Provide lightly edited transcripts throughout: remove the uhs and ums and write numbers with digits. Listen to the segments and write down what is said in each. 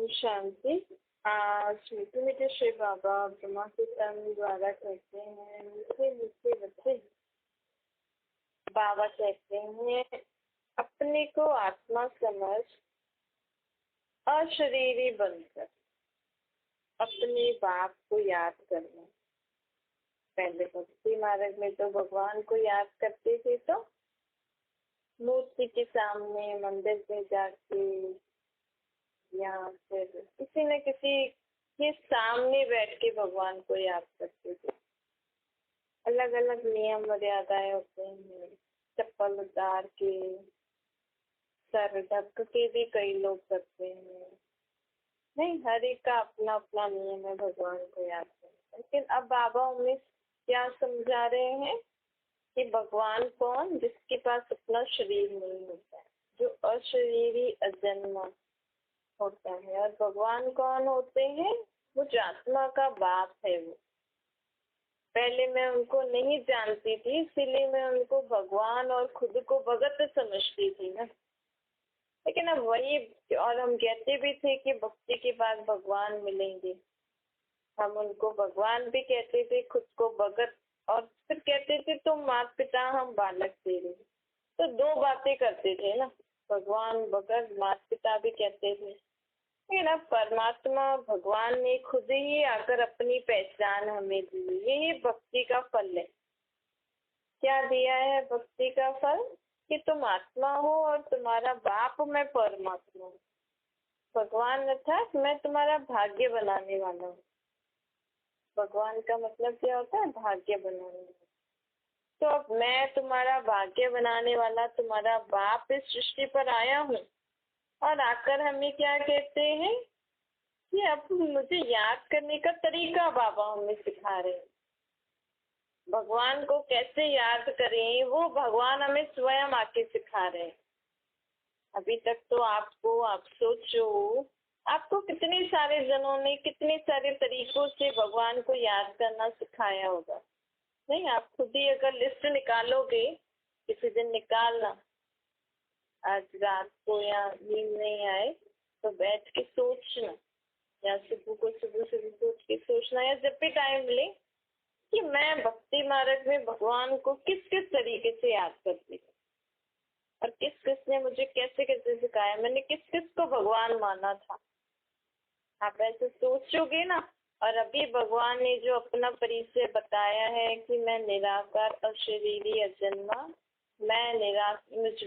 शांति। आज मीठे मीठे श्री बाबा ब्रह्मा के तन द्वारा कहते हैं, मीठे मीठे बच्चे। बाबा कहते हैं, अपने को आत्मा समझ अशरीरी बनकर अपने बाप को याद करना। पहले भक्ति मार्ग में तो भगवान को याद करते थे, तो मूर्ति के सामने मंदिर में जाके या फिर किसी न किसी के सामने बैठ के भगवान को याद करते थे। अलग अलग नियम मर्यादाएं होते हैं। चप्पल उतार के, सर ढक के भी कई लोग करते हैं। नहीं, हर एक का अपना अपना नियम है भगवान को याद करना। लेकिन अब बाबा हमें क्या समझा रहे हैं कि भगवान कौन? जिसके पास अपना शरीर नहीं होता है, जो अशरीरी अजन्मा होता है। और भगवान कौन होते हैं? वो जो आत्मा का बाप है। वो पहले मैं उनको नहीं जानती थी, इसीलिए मैं उनको भगवान और खुद को भगत समझती थी ना। लेकिन अब वही, और हम कहते भी थे कि भक्ति के बाद भगवान मिलेंगे। हम उनको भगवान भी कहते थे, खुद को भगत, और फिर कहते थे तुम माता पिता, हम बालक तेरे। तो दो बातें करते थे ना, भगवान भगत, माता पिता भी कहते थे। लेकिन अब परमात्मा भगवान ने खुद ही आकर अपनी पहचान हमें दी। यही भक्ति का फल है। क्या दिया है भक्ति का फल? कि तुम आत्मा हो और तुम्हारा बाप मैं परमात्मा हूँ। भगवान अर्थात मैं तुम्हारा भाग्य बनाने वाला हूँ। भगवान का मतलब क्या होता है? भाग्य बनाने वाला। तो अब मैं तुम्हारा भाग्य बनाने वाला, तुम्हारा बाप इस सृष्टि पर आया हूँ। और आकर हमें क्या कहते हैं कि अब मुझे याद करने का तरीका बाबा हमें सिखा रहे हैं। भगवान को कैसे याद करें, वो भगवान हमें स्वयं आके सिखा रहे हैं। अभी तक तो आपको, आप सोचो, आपको कितने सारे जनों ने कितने सारे तरीकों से भगवान को याद करना सिखाया होगा। नहीं, आप खुद ही अगर लिस्ट निकालोगे, किसी दिन निकालना, आज रात को या नींद नहीं आए तो बैठ के सोचना, या सुबह को सुबह सोच के सोचना, या जब भी टाइम मिले कि मैं भक्ति मार्ग में भगवान को किस किस तरीके से याद करती हूँ और किस किस ने मुझे कैसे कैसे सिखाया, मैंने किस किस को भगवान माना था। आप ऐसे सोचोगे ना। और अभी भगवान ने जो अपना परिचय बताया है कि मैं निराकार अशरीरी अजन्मा, मैं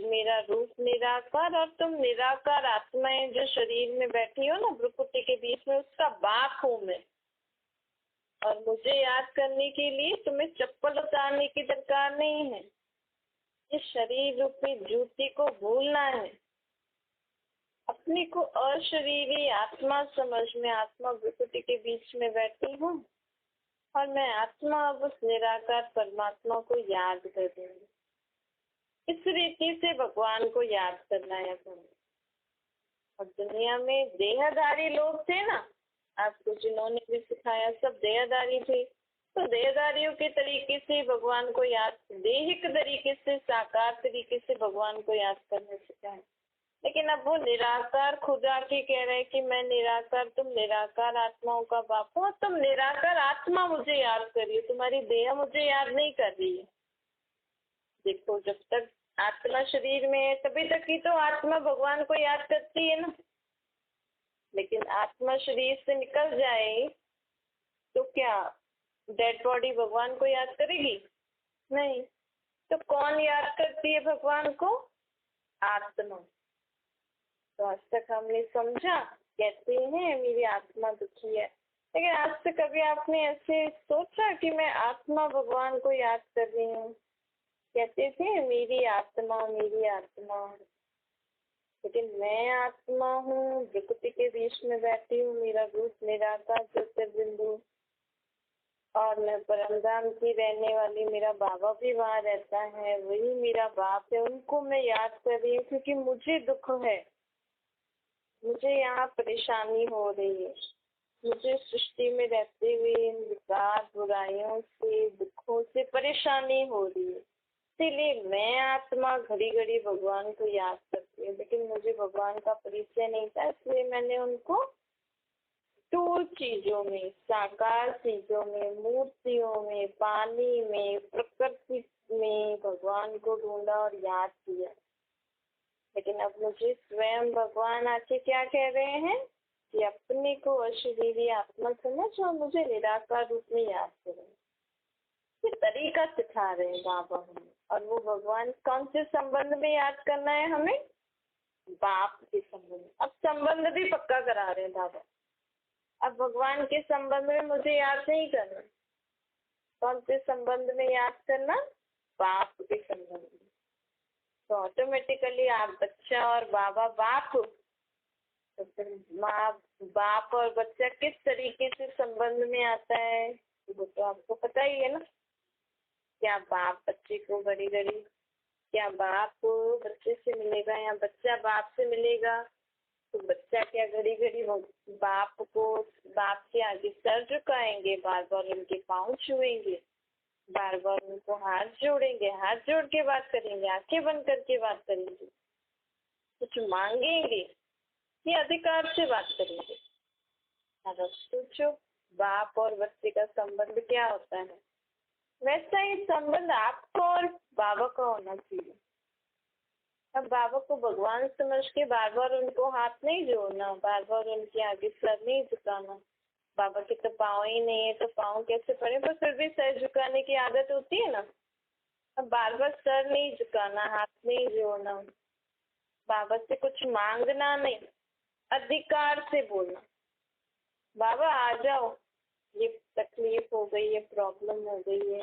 मेरा रूप निराकार और तुम निराकार आत्माएं जो शरीर में बैठी हो ना भ्रुकुटी के बीच में, उसका बाप हूँ मैं। और मुझे याद करने के लिए तुम्हें चप्पल उतारने की दरकार नहीं है। इस शरीर रूपी जूती को भूलना है। अपने को अशरीरी आत्मा समझ में, आत्मा भ्रुकुटी के बीच में बैठी हूँ और मैं आत्मा अब उस निराकार परमात्मा को याद कर रही हूँ। इस रीति से भगवान को याद करना है हमें। और दुनिया में देहधारी लोग थे ना, आपको जिन्होंने भी सिखाया सब देहधारी थे। तो देहधारियों के तरीके से भगवान को याद, देहिक तरीके से, साकार तरीके से भगवान को याद करना सिखाया। लेकिन अब वो निराकार खुद आके कह रहे हैं कि मैं निराकार, तुम निराकार आत्माओं का बाप हो, तुम निराकार आत्मा मुझे याद कर रही हो, तुम्हारी देह मुझे याद नहीं कर रही है। देखो, जब तक आत्मा शरीर में है तभी तक ही तो आत्मा भगवान को याद करती है ना। लेकिन आत्मा शरीर से निकल जाए तो क्या डेड बॉडी भगवान को याद करेगी? नहीं। तो कौन याद करती है भगवान को? आत्मा। तो आज तक हमने समझा, कहते हैं मेरी आत्मा दुखी है, लेकिन आज तक कभी आपने ऐसे सोचा कि मैं आत्मा भगवान को याद कर रही हूँ? कहते थे मेरी आत्मा, मेरी आत्मा। लेकिन मैं आत्मा हूँ, प्रकृति के बीच में बैठी हूँ, मेरा रूप निराकार ज्योतिर्बिंदु, और मैं परमधाम की रहने वाली, मेरा बाबा भी वहाँ रहता है, वही मेरा बाप है। उनको मैं याद कर रही हूँ क्योंकि मुझे दुख है, मुझे यहाँ परेशानी हो रही है, मुझे सृष्टि में रहते हुए इन विकार, बुराइयों से, दुखों से परेशानी हो रही है। इसीलिए मैं आत्मा घड़ी घड़ी भगवान को याद करती हूँ। लेकिन मुझे भगवान का परिचय नहीं था, इसलिए मैंने उनको स्थूल चीजों में, साकार चीजों में, मूर्तियों में, पानी में, प्रकृति में भगवान को ढूंढा और याद किया। लेकिन अब मुझे स्वयं भगवान आके क्या कह रहे हैं कि अपने को अशरीरी आत्मा समझ और मुझे निराकार रूप में याद करें। ये तरीका सिखा रहे हैं बाबा हमें। और वो भगवान कौन से संबंध में याद करना है हमें? बाप के संबंध। अब संबंध भी पक्का करा रहे हैं बाबा। अब भगवान के संबंध में मुझे याद नहीं करना। कौन से संबंध में याद करना? बाप के संबंध में। तो ऑटोमेटिकली आप बच्चा और बाबा बाप, तो फिर माँ बाप और बच्चा किस तरीके से संबंध में आता है वो तो आपको पता ही है ना। क्या बाप बच्चे को घड़ी घड़ी, क्या बाप बच्चे से मिलेगा या बच्चा बाप से मिलेगा? तो बच्चा क्या घड़ी घड़ी बाप को, बाप के आगे सर झुकाएंगे, बार बार उनके पाँव छुएंगे, बार बार उनको हाथ जोड़ेंगे, हाथ जोड़ के बात करेंगे, आंखें बंद करके बात करेंगे, कुछ मांगेंगे कि अधिकार से बात करेंगे? अब सोचो बाप और बच्चे का संबंध क्या होता है। वैसा ही संबंध आपको और बाबा का होना चाहिए। अब बाबा को भगवान समझ के बार बार उनको हाथ नहीं जोड़ना, बार बार उनके आगे सर नहीं झुकाना। बाबा के तो पाँव ही नहीं है तो पाँव कैसे पड़े, पर फिर भी सर झुकाने की आदत होती है ना। अब बार बार सर नहीं झुकाना, हाथ नहीं जोड़ना, बाबा से कुछ मांगना नहीं, अधिकार से बोलना, बाबा आ जाओ, ये तकलीफ हो गई है, प्रॉब्लम हो गई है,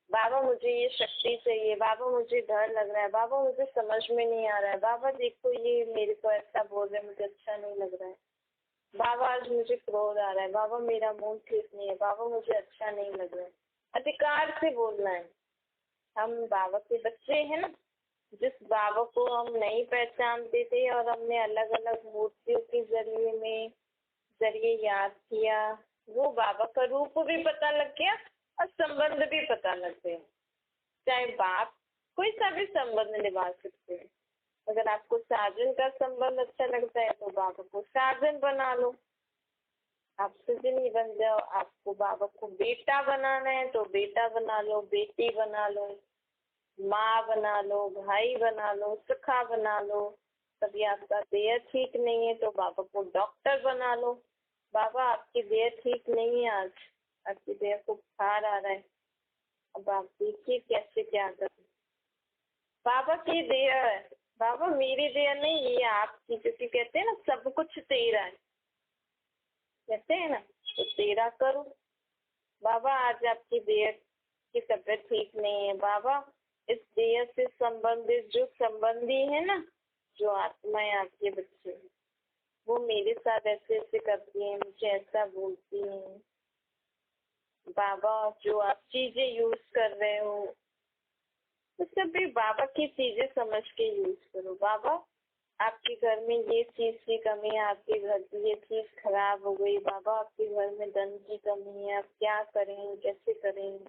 बाबा मुझे ये शक्ति चाहिए, बाबा मुझे डर लग रहा है, बाबा मुझे समझ में नहीं आ रहा है, बाबा देखो ये मेरे को ऐसा बोल रहे हैं, मुझे अच्छा नहीं लग रहा है, बाबा आज मुझे क्रोध आ रहा है, बाबा मेरा मूड ठीक नहीं है, बाबा मुझे अच्छा नहीं लग रहा है। अधिकार से बोलना है। हम बाबा के बच्चे हैं ना। जिस बाबा को हम नहीं पहचानते थे और हमने अलग अलग मूर्तियों के जरिए याद किया, वो बाबा का रूप भी पता लग गया और संबंध भी पता लग गया। चाहे बाप कोई सा भी संबंध निभा सकते हैं। अगर आपको साजन का संबंध अच्छा लगता है तो बाबा को साजन बना लो, आप सजनी बन जाओ। आपको बाबा को बेटा बनाना है तो बेटा बना लो, बेटी बना लो, माँ बना लो, भाई बना लो, सखा बना लो। कभी आपका देह ठीक नहीं है तो बाबा को डॉक्टर बना लो। बाबा आपकी देह ठीक नहीं है, आज आपकी देह को बुखार आ रहा है, अब आप देखिए कैसे क्या करें। बाबा की देह है, बाबा मेरी देह नहीं, ये आपकी, क्योंकि कहते हैं ना सब कुछ तेरा है, कहते हैं ना, तो तेरा करो। बाबा आज आपकी देह की तबीयत ठीक नहीं है, बाबा इस देह से संबंधित जो संबंधी है ना, जो आत्माएं आपके बच्चे, वो मेरे साथ ऐसे ऐसे करती हैं, मुझे ऐसा बोलती हैं। बाबा जो आप चीजें यूज कर रहे हो तो सभी बाबा की चीजें समझ के यूज करो। बाबा आपके घर में ये चीज की कमी है, आपके घर की ये चीज खराब हो गई, बाबा आपके घर में धन की कमी है, आप क्या करें, कैसे करें।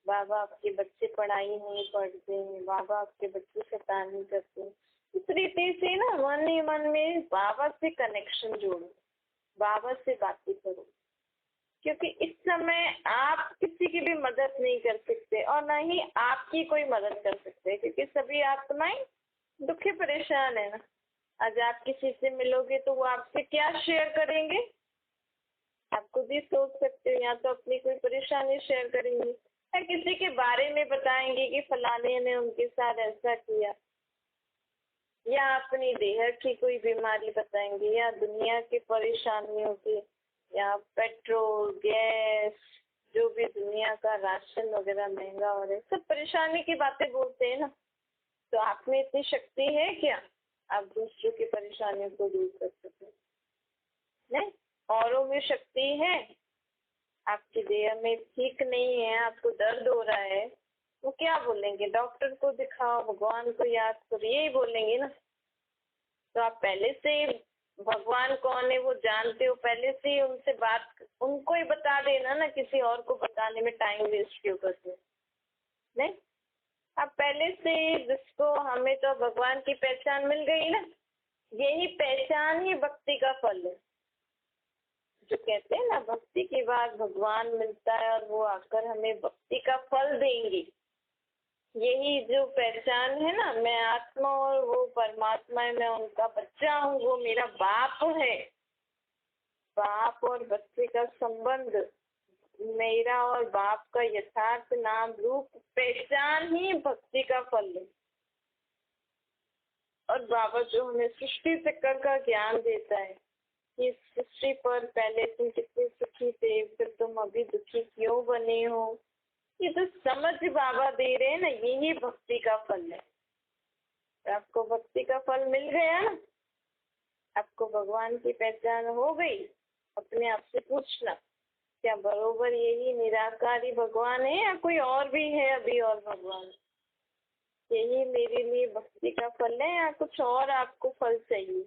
बाबा आपके बच्चे पढ़ाई नहीं पढ़ते हैं, बाबा आपके बच्चे शैतानी करते हैं। इस रीति से ना मन ही मन में बाबा से कनेक्शन जोड़ो, बाबा से बातें करो, क्योंकि इस समय आप किसी की भी मदद नहीं कर सकते और ना ही आपकी कोई मदद कर सकते, क्योंकि सभी आत्माएं दुखी परेशान है ना। आज आप किसी से मिलोगे तो वो आपसे क्या शेयर करेंगे, आप खुद ही सोच सकते हो। या तो अपनी कोई परेशानी शेयर करेंगे या किसी के बारे में बताएंगे कि फलाने ने उनके साथ ऐसा किया, या अपनी देह की कोई बीमारी बताएंगे, या दुनिया की परेशानियों की, या पेट्रोल गैस, जो भी दुनिया का राशन वगैरह महंगा हो रहा है, सब परेशानी की बातें बोलते हैं ना। तो आप में इतनी शक्ति है क्या आप दूसरों की परेशानियों को दूर कर सके? नहीं, औरों में शक्ति है। आपकी देह में ठीक नहीं है, आपको दर्द हो रहा है, वो क्या बोलेंगे? डॉक्टर को दिखाओ, भगवान को याद करो, यही बोलेंगे ना। तो आप पहले से ही भगवान कौन है वो जानते हो, पहले से ही उनसे बात, उनको ही बता देना ना, किसी और को बताने में टाइम वेस्ट क्यों करते? नहीं, आप पहले से जिसको, हमें तो भगवान की पहचान मिल गई ना, यही पहचान ही भक्ति का फल है। जो कहते हैं ना भक्ति के बाद भगवान मिलता है और वो आकर हमें भक्ति का फल देंगे। यही जो पहचान है ना, मैं आत्मा और वो परमात्मा है, मैं उनका बच्चा हूँ, वो मेरा बाप है। बाप और बच्चे का संबंध, मेरा और बाप का यथार्थ नाम रूप पहचान ही भक्ति का फल है। और बाबा जो हमें सृष्टि चक्र का ज्ञान देता है कि इस सृष्टि पर पहले तुम कितने सुखी थे, फिर तुम अभी दुखी क्यों बने हो, ये तो समझ बाबा दे रहे हैं ना, यही भक्ति का फल है। तो आपको भक्ति का फल मिल गया ना, आपको भगवान की पहचान हो गई। अपने आप से पूछना, क्या बरोबर यही निराकारी भगवान है या कोई और भी है अभी और भगवान? यही मेरे लिए भक्ति का फल है या कुछ और आपको फल चाहिए?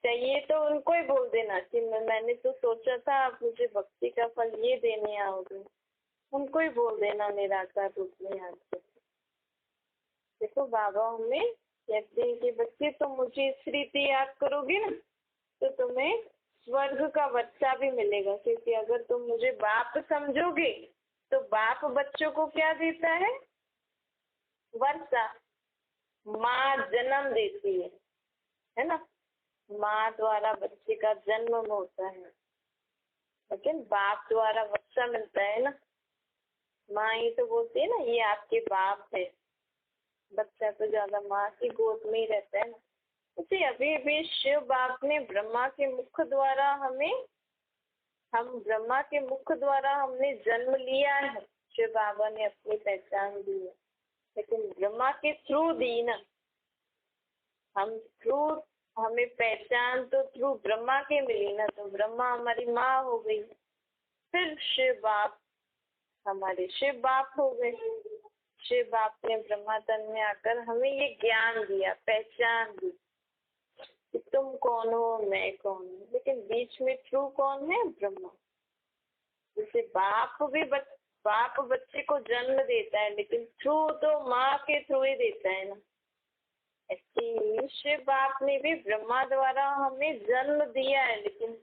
चाहिए तो उनको ही बोल देना कि मैंने तो सोचा था आप मुझे भक्ति का फल ये देने आओगे। उनको ही बोल देना निराकार रूप में याद से। देखो बाबा हमें कहते हैं कि बच्चे तुम मुझे इस रीति याद करोगे ना तो तुम्हें स्वर्ग का बच्चा भी मिलेगा। क्योंकि अगर तुम मुझे बाप समझोगे तो बाप बच्चों को क्या देता है? वर्षा। माँ जन्म देती है ना, माँ द्वारा बच्चे का जन्म होता है, लेकिन बाप द्वारा बच्चा मिलता है ना। माँ ही तो बोलती है ना ये आपके बाप है, बच्चा तो ज्यादा माँ की गोद में ही रहता है ना। इसे अभी भी शिव बाप ने ब्रह्मा के मुख द्वारा हम ब्रह्मा के मुख द्वारा हमने जन्म लिया है। शिव बाबा ने अपनी पहचान दी है, लेकिन ब्रह्मा के थ्रू दी ना। हमें पहचान तो थ्रू ब्रह्मा के मिली ना, तो ब्रह्मा हमारी माँ हो गई। फिर शिव बाप हमारे शिव बाप हो गए। शिव बाप ने ब्रह्मा तन में आकर हमें ये ज्ञान दिया, पहचान दी कि तुम कौन हो, मैं कौन हूँ। लेकिन बीच में ट्रू कौन है? ब्रह्मा। जैसे बाप बच्चे को जन्म देता है, लेकिन थ्रू तो माँ के थ्रू ही देता है ना। ऐसे शिव बाप ने भी ब्रह्मा द्वारा हमें जन्म दिया है, लेकिन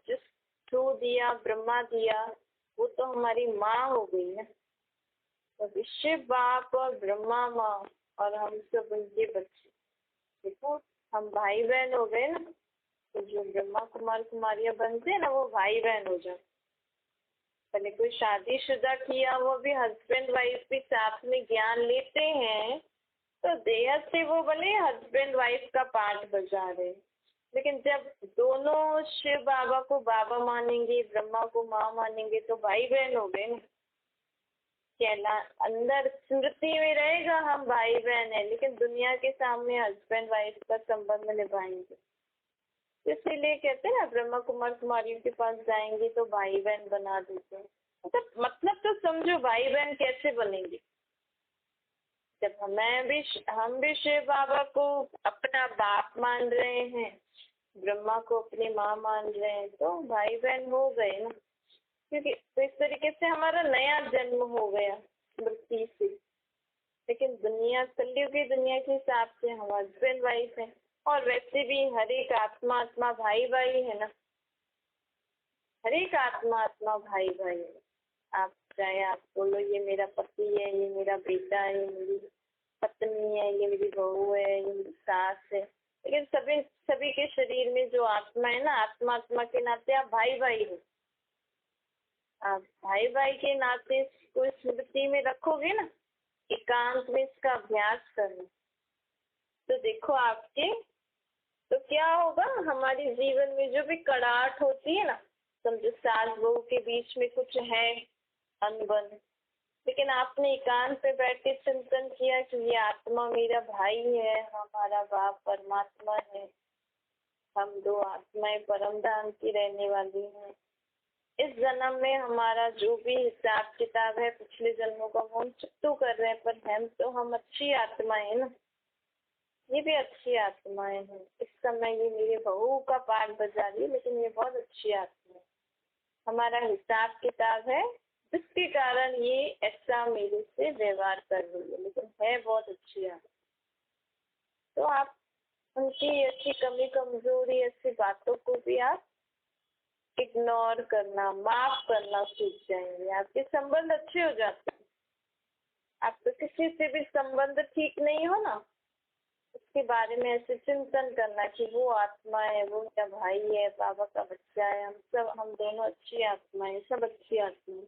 जिस थ्रू दिया, ब्रह्मा दिया, वो तो हमारी माँ हो गई ना। तो शिव बाप और ब्रह्मा माँ और हम सब उनके बच्चे। देखो हम भाई बहन हो गए ना, तो जो ब्रह्मा कुमार कुमारियाँ बनते हैं ना वो भाई बहन हो जाते। पहले कोई शादीशुदा किया वो भी हस्बैंड वाइफ भी साथ में ज्ञान लेते हैं, तो देहत से वो भले हस्बैंड वाइफ का पार्ट बजा रहे, लेकिन जब दोनों शिव बाबा को बाबा मानेंगे, ब्रह्मा को माँ मानेंगे, तो भाई बहन हो गए ना। कहना अंदर स्मृति में रहेगा हम भाई बहन है, लेकिन दुनिया के सामने हस्बैंड वाइफ का संबंध निभाएंगे। इसीलिए कहते हैं ना ब्रह्मा कुमार कुमारियों के पास जाएंगे तो भाई बहन बना देते हैं। मतलब तो समझो भाई बहन कैसे बनेंगे? जब हम भी शिव बाबा को अपना बाप मान रहे हैं, ब्रह्मा को अपनी माँ मान रहे हैं, तो भाई बहन हो गए ना। क्योंकि तो इस तरीके से हमारा नया जन्म हो गया मृत्यु से। लेकिन कलयुग की दुनिया के हिसाब से हम हस्बैंड वाइफ है, और वैसे भी हर एक आत्मा आत्मा भाई भाई है ना। हर एक आत्मा आत्मा भाई भाई है। आप चाहे आप बोलो ये मेरा पति है, ये मेरा बेटा है, ये मेरी पत्नी है, ये मेरी बहू है, ये मेरी सास है, लेकिन सभी के शरीर में जो आत्मा है ना, आत्मा के नाते आप भाई भाई हो। आप भाई भाई के नाते इसको स्मृति में रखोगे ना, एकांत में इसका अभ्यास करना, तो देखो आपके तो क्या होगा, हमारे जीवन में जो भी कड़ाहट होती है ना, समझो सास बहू के बीच में कुछ है अनबन, लेकिन आपने एकांत पे बैठ के चिंतन किया कि ये आत्मा मेरा भाई है, हमारा बाप परमात्मा है, हम दो आत्माएं परम धाम की रहने वाली हैं। इस जन्म में हमारा जो भी हिसाब किताब है पिछले जन्मों का वो हम चुकता कर रहे हैं, पर हम अच्छी आत्माएं हैं ना, ये भी अच्छी आत्माएं हैं। इस समय ये मेरे बहू का पार्ट बजा रही है, लेकिन ये बहुत अच्छी आत्मा है। हमारा हिसाब किताब है जिसके कारण ये ऐसा मेरे से व्यवहार कर रही है, लेकिन है बहुत अच्छी आत्मा। तो आप उनकी ऐसी कमी कमजोरी ऐसी बातों को भी आप इग्नोर करना, माफ करना सीख जाएंगे। आपके संबंध अच्छे हो जाते हैं। आपका किसी से भी संबंध ठीक नहीं हो ना, उसके बारे में ऐसे चिंतन करना कि वो आत्मा है, वो मेरा भाई है, बाबा का बच्चा है, हम दोनों अच्छी आत्मा है, सब अच्छी आत्मा है।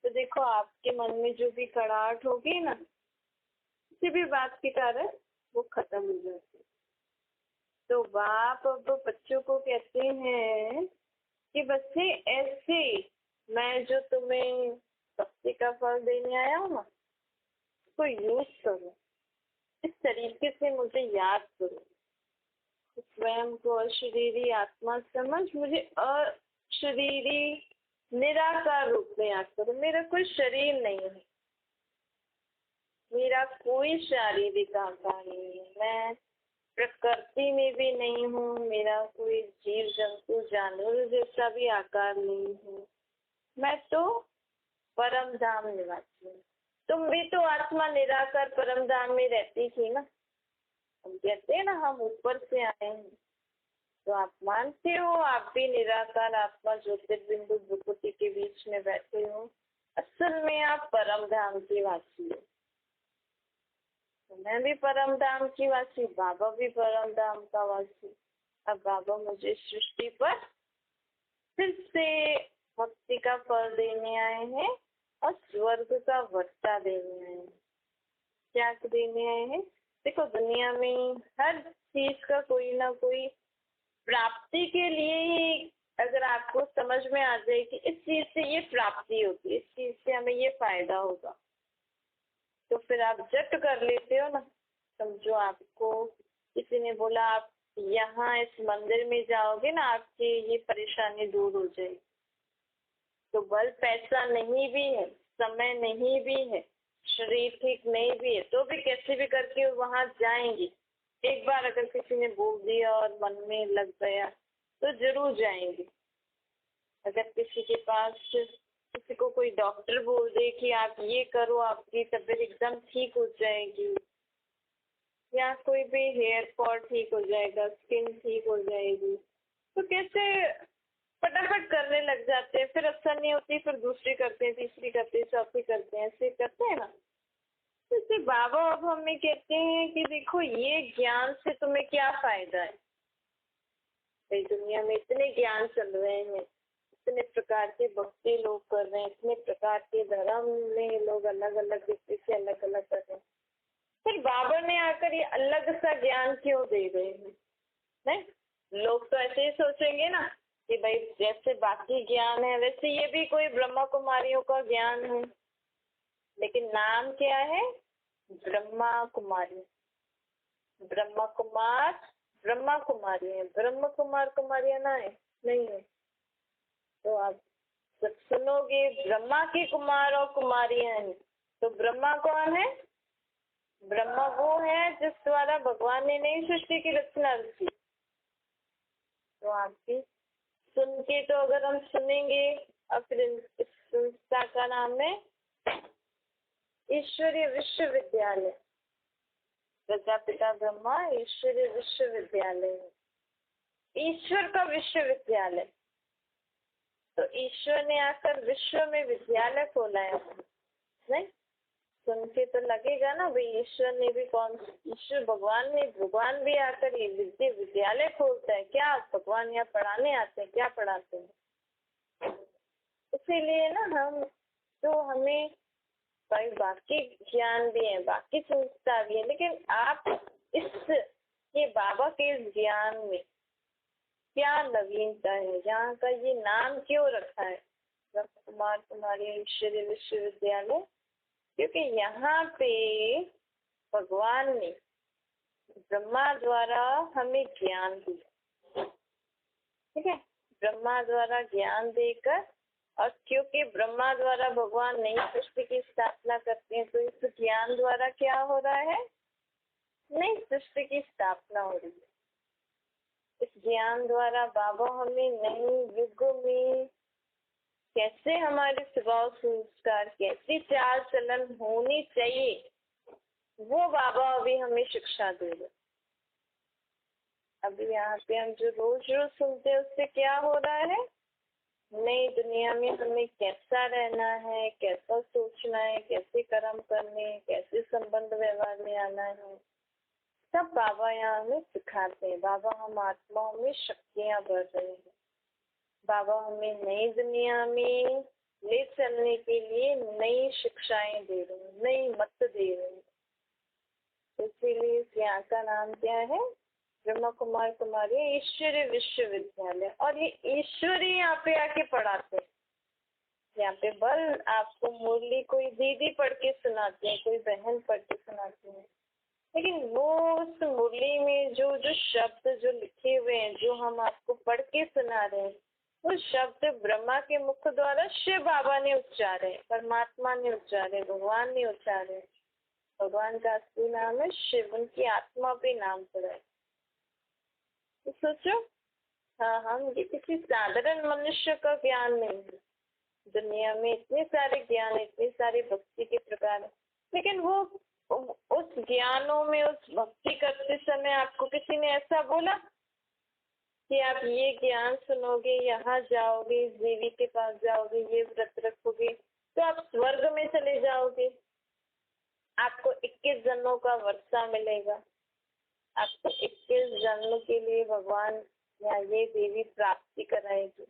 तो देखो आपके मन में जो भी कड़ाहट होगी ना, किसी भी बात के कारण वो खत्म हो जाती है। तो बाप अब बच्चों को कहते हैं कि बच्चे ऐसे मैं जो तुम्हें भक्ति का फल देने आया हूँ ना, उसको यूज करो, इस तरीके से मुझे याद करो। स्वयं को अशरीरी आत्मा समझ मुझे अशरीरी निराकार रूप में याद करो। मेरा कोई शरीर नहीं है, मेरा कोई शारीरिक आकार नहीं है, मैं प्रकृति में भी नहीं हूँ, मेरा कोई जीव जंतु जानवर जैसा भी आकार नहीं हूँ, मैं तो परम धाम निवासी हूँ। तुम भी तो आत्मा निराकार परम धाम में रहती थी ना। हम कहते हैं ना हम ऊपर से आए हैं, तो आप मानते हो आप भी निराकार आत्मा ज्योतिर्बिंदु भ्रुकुटी के बीच में बैठे हो। असल में आप परम धाम की वासी हो। तो मैं भी परम धाम की वासी, बाबा भी परम धाम का वासी। अब बाबा मुझे सृष्टि पर फिर से भक्ति का फल देने आए हैं और स्वर्ग का वर्षा देने आए हैं। क्या देने आए हैं? देखो दुनिया में हर चीज का कोई ना कोई प्राप्ति के लिए ही, अगर आपको समझ में आ जाए कि इस चीज से ये प्राप्ति होगी, इस चीज से हमें ये फायदा होगा, तो फिर आप जट कर लेते हो ना। समझो आपको किसी ने बोला आप यहाँ इस मंदिर में जाओगे ना, आपकी ये परेशानी दूर हो जाएगी। तो बल पैसा नहीं भी है, समय नहीं भी है, शरीर ठीक नहीं भी है, तो भी कैसे भी करके वहां जाएंगे। एक बार अगर किसी ने बोल दिया और मन में लग गया तो जरूर जाएंगे। अगर किसी के पास किसी को कोई डॉक्टर बोल दे कि आप ये करो आपकी तबीयत एकदम ठीक हो जाएगी, या कोई भी हेयर फॉल ठीक हो जाएगा, स्किन ठीक हो जाएगी, तो कैसे फटाफट करने लग जाते हैं। फिर असर नहीं होती, फिर दूसरी करते हैं, तीसरी करते हैं, चौथी करते हैं, ऐसे करते हैं ना। जैसे बाबा अब हमें कहते हैं कि देखो ये ज्ञान से तुम्हें क्या फायदा है। भाई दुनिया में इतने ज्ञान चल रहे हैं, इतने प्रकार के भक्ति लोग कर रहे हैं, इतने प्रकार के धर्म में लोग अलग अलग रीति से अलग अलग कर रहे हैं, फिर बाबा ने आकर ये अलग सा ज्ञान क्यों दे रहे हैं? नहीं, लोग तो ऐसे ही सोचेंगे ना कि भाई जैसे बाकी ज्ञान है वैसे ये भी कोई ब्रह्मा कुमारियों का ज्ञान है। लेकिन नाम क्या है? ब्रह्मा कुमारी। ब्रह्मा कुमार ब्रह्मा कुमारी है, ब्रह्म कुमार कुमारियां ना है, नहीं है। तो आप जब सुनोगे ब्रह्मा के कुमार और कुमारियां हैं, तो ब्रह्मा कौन है? ब्रह्मा वो है जिस द्वारा भगवान ने नई सृष्टि की रचना की। तो आपकी सुन के, तो अगर हम सुनेंगे, और फिर इस संस्था का नाम है ईश्वरीय विश्वविद्यालय, प्रजापिता ब्रह्मा ईश्वरीय विश्वविद्यालय, ईश्वर का विश्वविद्यालय। तो ईश्वर ने आकर विश्व में विद्यालय खोला है। नहीं, सुन के तो लगेगा ना भाई ईश्वर ने भी ईश्वर भगवान भी आकर ये विद्यालय खोलता है क्या? भगवान यहाँ पढ़ाने आते हैं, क्या पढ़ाते हैं? इसीलिए ना हमें भाई बाकी ज्ञान भी है, बाकी संस्था भी है, लेकिन आप ये बाबा के इस ज्ञान में क्या नवीनता है? यहाँ का ये नाम क्यों रखा है ब्रह्म कुमार कुमारी ईश्वरीय विश्वविद्यालय? क्योंकि यहाँ पे भगवान ने ब्रह्मा द्वारा हमें ज्ञान दिया। ठीक है, ब्रह्मा द्वारा ज्ञान देकर, और क्योंकि ब्रह्मा द्वारा भगवान नई सृष्टि की स्थापना करते हैं, तो इस ज्ञान द्वारा क्या हो रहा है? नई सृष्टि की स्थापना हो रही है। इस ज्ञान द्वारा बाबा हमें नए युग में कैसे हमारे स्वभाव संस्कार, कैसी चाल चलन होनी चाहिए, वो बाबा अभी हमें शिक्षा दे रहे। अभी यहाँ पे हम जो रोज रोज सुनते हैं उससे क्या हो रहा है? नई दुनिया में हमें कैसा रहना है, कैसा सोचना है, कैसे कर्म करने, कैसे संबंध व्यवहार में आना है, सब बाबा यहाँ हमें सिखाते हैं। बाबा हम आत्माओं में शक्तियाँ भर रहे हैं। बाबा हमें नई दुनिया में ले चलने के लिए नई शिक्षाएं दे रहे हैं, नई मत दे रहे हैं। इसीलिए इस यहाँ का नाम क्या है? ब्रह्मा कुमार कुमारी ईश्वरीय विश्वविद्यालय। और ये ईश्वरी यहाँ पे आके पढ़ाते हैं। यहाँ पे बल आपको मुरली कोई दीदी पढ़ के सुनाते हैं, कोई बहन पढ़ के सुनाती है, लेकिन वो उस मुरली में जो जो शब्द जो लिखे हुए हैं, जो हम आपको पढ़ के सुना रहे हैं, वो शब्द ब्रह्मा के मुख द्वारा शिव बाबा ने उच्चारे, परमात्मा ने उच्चारे, भगवान ने उच्चारे। भगवान का असली नाम है शिव, उनकी आत्मा पे नाम पड़ा है। तो सोचो, हाँ, हम ये किसी साधारण मनुष्य का ज्ञान नहीं है। दुनिया में इतने सारे ज्ञान, इतने सारे भक्ति के प्रकार है, लेकिन वो उस ज्ञानों में, उस भक्ति करते समय आपको किसी ने ऐसा बोला कि आप ये ज्ञान सुनोगे, यहाँ जाओगे, इस देवी के पास जाओगे, ये व्रत रखोगे तो आप स्वर्ग में चले जाओगे, आपको 21 जन्मों का वर्षा मिलेगा, आपको 21 जन्म के लिए भगवान या ये देवी प्राप्ति कराएगी।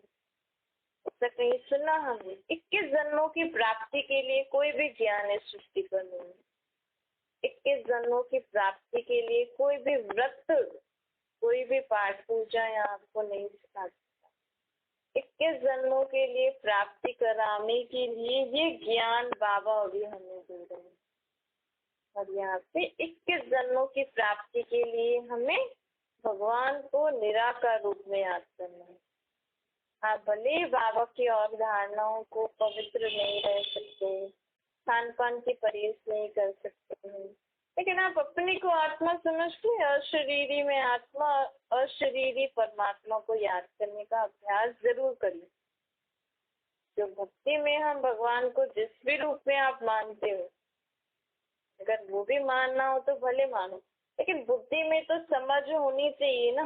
ऐसा कहीं सुना हमने? 21 जन्मों की प्राप्ति के लिए कोई भी ज्ञान है सृष्टि पर नहीं। 21 जन्मों की प्राप्ति के लिए कोई भी व्रत, कोई भी पाठ पूजा यहाँ आपको नहीं सिखा सकता। 21 जन्मों के लिए प्राप्ति कराने के लिए ये ज्ञान बाबा अभी हमें दे रहे हैं। और यहाँ पे 21 जन्मों की प्राप्ति के लिए हमें भगवान को निराकार रूप में याद करना है। आप भले बाबा की और धारणाओं को पवित्र नहीं रह सकते, खान पान की परहेज नहीं कर सकते हैं, लेकिन आप अपने को आत्मा समझ के अशरीरी में आत्मा, अशरीरी परमात्मा को याद करने का अभ्यास जरूर करिए। जो भक्ति में हम भगवान को जिस भी रूप में आप मानते हो, अगर वो भी मानना हो तो भले मानो, लेकिन बुद्धि में तो समझ होनी चाहिए ना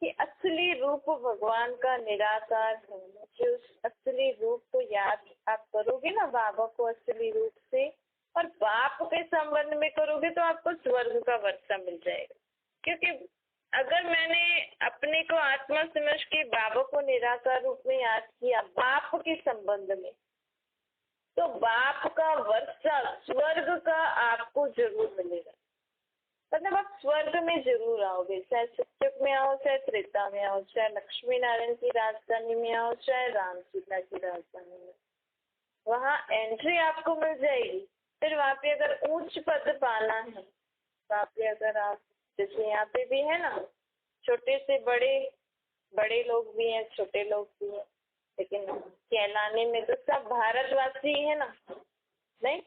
कि असली रूप भगवान का निराकार है। कि उस असली रूप को याद आप करोगे ना, बाबा को असली रूप से, और बाप के संबंध में करोगे तो आपको स्वर्ग का वर्षा मिल जाएगा। क्योंकि अगर मैंने अपने को आत्मा समझ के बाबा को निराकार रूप में याद किया बाप के संबंध में, तो बाप का वर्षा स्वर्ग का आपको जरूर मिलेगा। मतलब आप स्वर्ग में जरूर आओगे, चाहे सत्ययुग में आओ, चाहे त्रेता में आओ, चाहे लक्ष्मी नारायण की राजधानी में आओ, चाहे राम सीता की राजधानी में, वहाँ एंट्री आपको मिल जाएगी। फिर वहाँ पे अगर उच्च पद पाना है, वहाँ पे अगर आप, जैसे यहाँ पे भी है ना, छोटे से बड़े, बड़े लोग भी हैं, छोटे लोग भी हैं, लेकिन कहलाने में तो सब भारतवासी है ना। नहीं,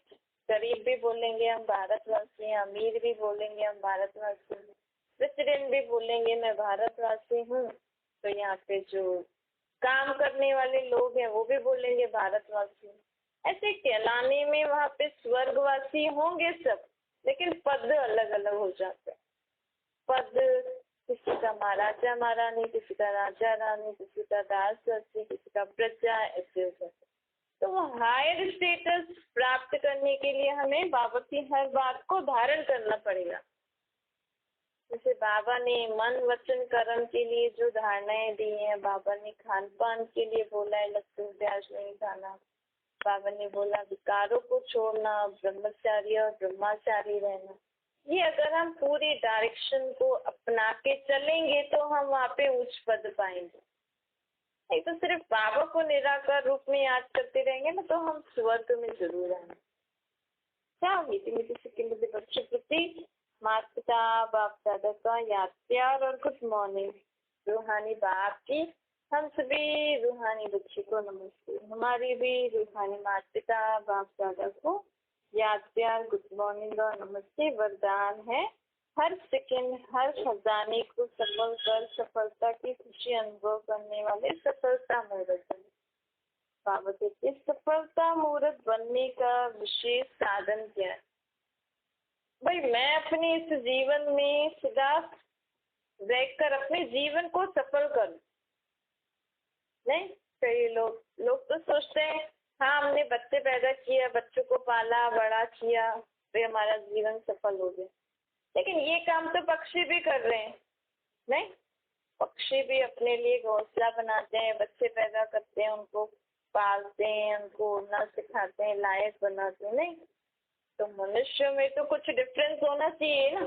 गरीब भी बोलेंगे हम भारतवासी हैं, अमीर भी बोलेंगे हम भारतवासी हैं, प्रेसिडेंट भी बोलेंगे मैं भारतवासी हूँ। तो यहाँ पे जो काम करने वाले लोग हैं वो भी बोलेंगे भारतवासी। ऐसे कहलाने में वहाँ पे स्वर्गवासी होंगे सब, लेकिन पद अलग अलग हो जाते हैं। पद किसी का महाराजा महारानी, किसी का राजा रानी, किसी का दास दासी, किसी का प्रजा, ऐसे हो जाते हैं। तो वो हायर स्टेटस प्राप्त करने के लिए हमें बाबा की हर बात को धारण करना पड़ेगा। जैसे बाबा ने मन वचन कर्म के लिए जो धारणाएं दी हैं, बाबा ने खान पान के लिए बोला है लहसुन प्याज नहीं खाना, बाबा ने बोला विकारों को छोड़ना, ब्रह्मचारी और ब्रह्मचारी रहना। ये अगर हम पूरी डायरेक्शन को अपना के चलेंगे तो हम वहाँ पे उच्च पद पाएंगे। नहीं तो सिर्फ बाबा को निराकार रूप में याद करते रहेंगे ना, तो हम स्वर्ग में जरूर आएंगे। क्या मीठी मीठी सिक्किम के बच्चों प्रति माता पिता बाप दादा का याद प्यार और गुड मॉर्निंग। रूहानी बाप की हम सभी रूहानी बच्चे को नमस्ते। हमारी भी रूहानी माता पिता बाप दादा को याद प्यार गुड मॉर्निंग और नमस्ते। वरदान है हर सेकंड हर खजाने को सफल कर सफलता की खुशी अनुभव करने वाले सफलता मुहूर्त। बाबा कहते सफलता मुहूर्त बनने का विशेष साधन क्या है? भाई मैं अपने इस जीवन में सदा रहकर अपने जीवन को सफल करूं, नहीं, कई लोग लोग तो सोचते हैं हाँ हमने बच्चे पैदा किया, बच्चों को पाला बड़ा किया तो हमारा जीवन सफल हो गया। लेकिन ये काम तो पक्षी भी कर रहे हैं। नहीं, पक्षी भी अपने लिए घोंसला बनाते हैं, बच्चे पैदा करते हैं, उनको पालते हैं, उनको उड़ना सिखाते हैं, लायक बनाते हैं। नहीं, तो मनुष्य में तो कुछ डिफरेंस होना चाहिए ना।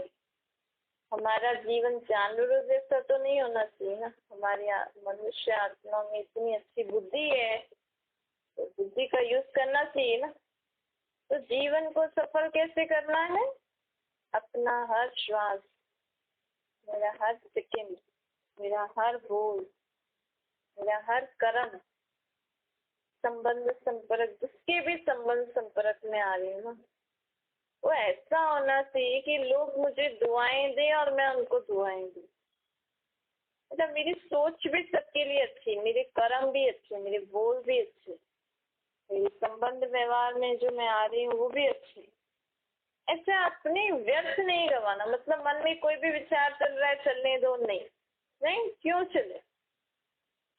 हमारा जीवन जानवरों जैसा तो नहीं होना चाहिए ना। हमारी मनुष्य आत्मा में इतनी अच्छी बुद्धि है तो बुद्धि का यूज करना चाहिए ना। तो जीवन को सफल कैसे करना है? अपना हर श्वास, मेरा हर सेकंड, मेरा हर बोल, मेरा हर कर्म, संबंध संपर्क, जिसके भी संबंध संपर्क में आ रही हूँ ना, वो ऐसा होना चाहिए कि लोग मुझे दुआएं दें और मैं उनको दुआएं दूं। मतलब मेरी सोच भी सबके लिए अच्छी, मेरे कर्म भी अच्छे, मेरे बोल भी अच्छे, मेरे संबंध व्यवहार में जो मैं आ रही हूँ वो भी अच्छे। ऐसे अपने व्यर्थ नहीं गवाना। मतलब मन में कोई भी विचार चल रहा है, चलने दो। नहीं नहीं, क्यों चले?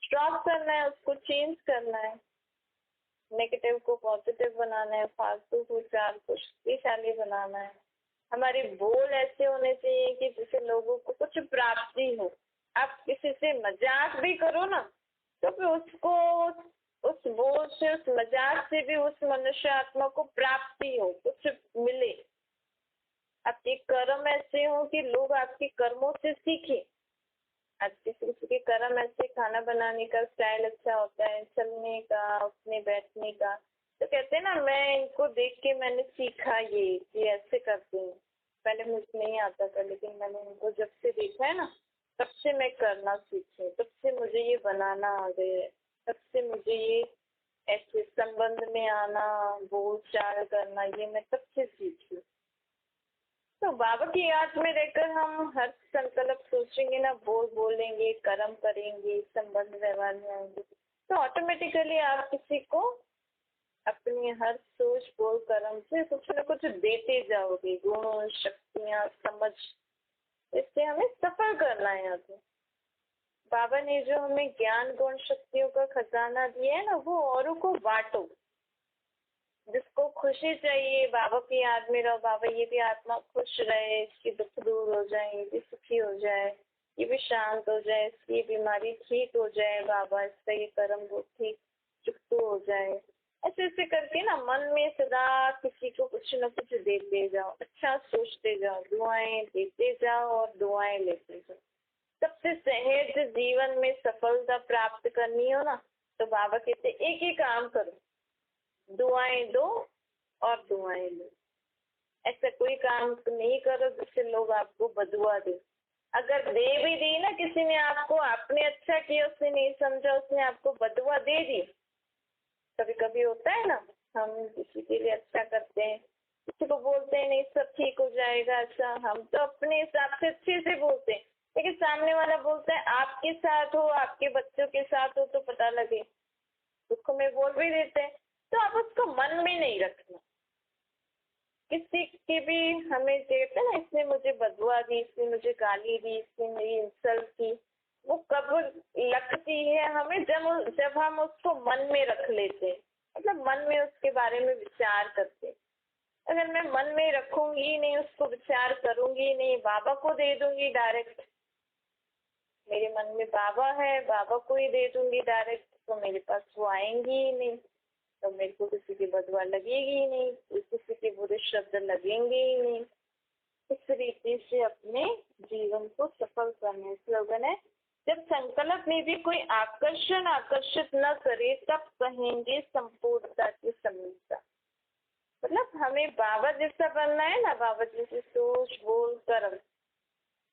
स्टॉप करना है, उसको चेंज करना है, नेगेटिव को पॉजिटिव बनाना है, फालतू को विचार को शक्तिशाली बनाना है। हमारे बोल ऐसे होने चाहिए कि जिससे लोगों को कुछ प्राप्ति हो। आप किसी से मजाक भी करो ना तो फिर उसको उस बोल से, उस मजाक से भी उस मनुष्य आत्मा को प्राप्ति हो, कुछ मिले। आपके कर्म ऐसे हो कि लोग आपके कर्मों से सीखें। आज किसी के कर्म ऐसे, खाना बनाने का स्टाइल अच्छा होता है, चलने का, उठने बैठने का, तो कहते हैं ना मैं इनको देख के मैंने सीखा ये ऐसे करते हैं। पहले मुझे नहीं आता था लेकिन मैंने इनको जब से देखा है ना तब से मैं करना सीखी, तब से मुझे ये बनाना आ गया है, तब से मुझे ये ऐसे संबंध में आना, बोल चाल करना, ये मैं तब से सीखी। तो बाबा की याद में रहकर हम हर संकल्प सोचेंगे ना, बोल बोलेंगे, कर्म करेंगे, संबंध व्यवहार में आएंगे, तो ऑटोमेटिकली आप किसी को अपनी हर सोच बोल कर्म से कुछ न कुछ देते जाओगे, गुण शक्तियाँ समझ। इससे हमें सफल करना है। यहाँ पे बाबा ने जो हमें ज्ञान गुण शक्तियों का खजाना दिया है ना, वो औरों को बांटो। जिसको खुशी चाहिए बाबा की याद में रहो, बाबा ये भी आत्मा खुश रहे, इसकी दुख दूर हो जाए, ये भी सुखी हो जाए, ये भी शांत हो जाए, इसकी बीमारी ठीक हो जाए, बाबा इसका ये कर्म वो ठीक चुकतो हो जाए। ऐसे ऐसे करके ना मन में सदा किसी को कुछ न कुछ देते जाओ, अच्छा सोचते जाओ, दुआएं देते जाओ और दुआएं लेते जाओ। सबसे सहज जीवन में सफलता प्राप्त करनी हो ना तो बाबा कहते एक ही काम करो, दुआएं दो और दुआएं लो। ऐसा कोई काम नहीं करो जिससे लोग आपको बदुआ दे। अगर दे भी दी ना किसी ने आपको, आपने अच्छा किया, उसने नहीं समझा, उसने आपको बदुआ दे दी। कभी कभी होता है ना, हम किसी के लिए अच्छा करते हैं, किसी को बोलते हैं नहीं सब ठीक हो जाएगा, अच्छा हम तो अपने हिसाब से अच्छे से बोलते हैं, लेकिन सामने वाला बोलता है आपके साथ हो, आपके बच्चों के साथ हो तो पता लगे, दुख में बोल भी देते हैं। तो आप उसको मन में नहीं रखना। किसी की भी हमें कहते ना इसने मुझे बदुआ दी, इसने मुझे गाली दी, इसने मेरी इंसल्ट की, वो कब लगती है हमें? जब हम उसको मन में रख लेते हैं, मतलब मन में उसके बारे में विचार करते हैं। अगर मैं मन में रखूंगी नहीं, उसको विचार करूंगी नहीं, बाबा को दे दूंगी डायरेक्ट, मेरे मन में बाबा है, बाबा को ही दे दूंगी डायरेक्ट, तो मेरे पास वो आएंगी ही नहीं, तो मेरे को किसी की बदुआ लगेगी ही नहीं, किसी के बुरे शब्द लगेंगे ही नहीं। इस रीति से अपने जीवन को सफल करने स्लोगन है, जब संकल्प में भी कोई आकर्षण आकर्षित न करे तब कहेंगे संपूर्णता की समीक्षा। मतलब हमें बाबा जैसा बनना है ना, बाबा जैसे सोच बोल कर्म।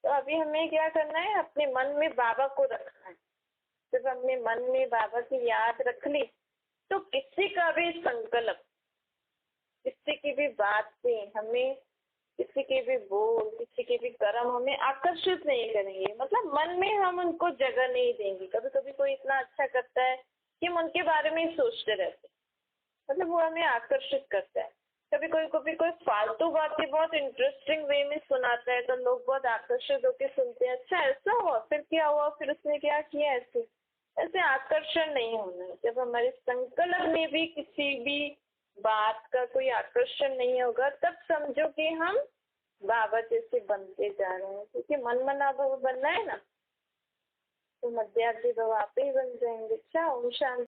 तो अभी हमें क्या करना है, अपने मन में बाबा को रखना है। जब हमने मन में बाबा की याद रख ली तो किसी का भी संकल्प, किसी की भी बातें हमें, किसी के भी बोल, किसी के भी कर्म हमें आकर्षित नहीं करेंगे। मतलब मन में हम उनको जगह नहीं देंगे। कभी कभी कोई इतना अच्छा करता है कि हम उनके बारे में ही सोचते रहते हैं, मतलब वो हमें आकर्षित करता है। कभी कोई फालतू बातें बहुत इंटरेस्टिंग वे में सुनाता है तो लोग बहुत आकर्षित होकर सुनते हैं, अच्छा ऐसा हुआ, फिर क्या हुआ, फिर उसने क्या किया, ऐसे ऐसे आकर्षण नहीं होना है। जब हमारे संकल्प में भी किसी भी बात का कोई आकर्षण नहीं होगा, तब समझो कि हम बाबा जैसे बनते जा रहे हैं, क्योंकि मन मना भव बनना है ना, तो मध्यार्थी भव आप ही बन जाएंगे। अच्छा, ओम शांति।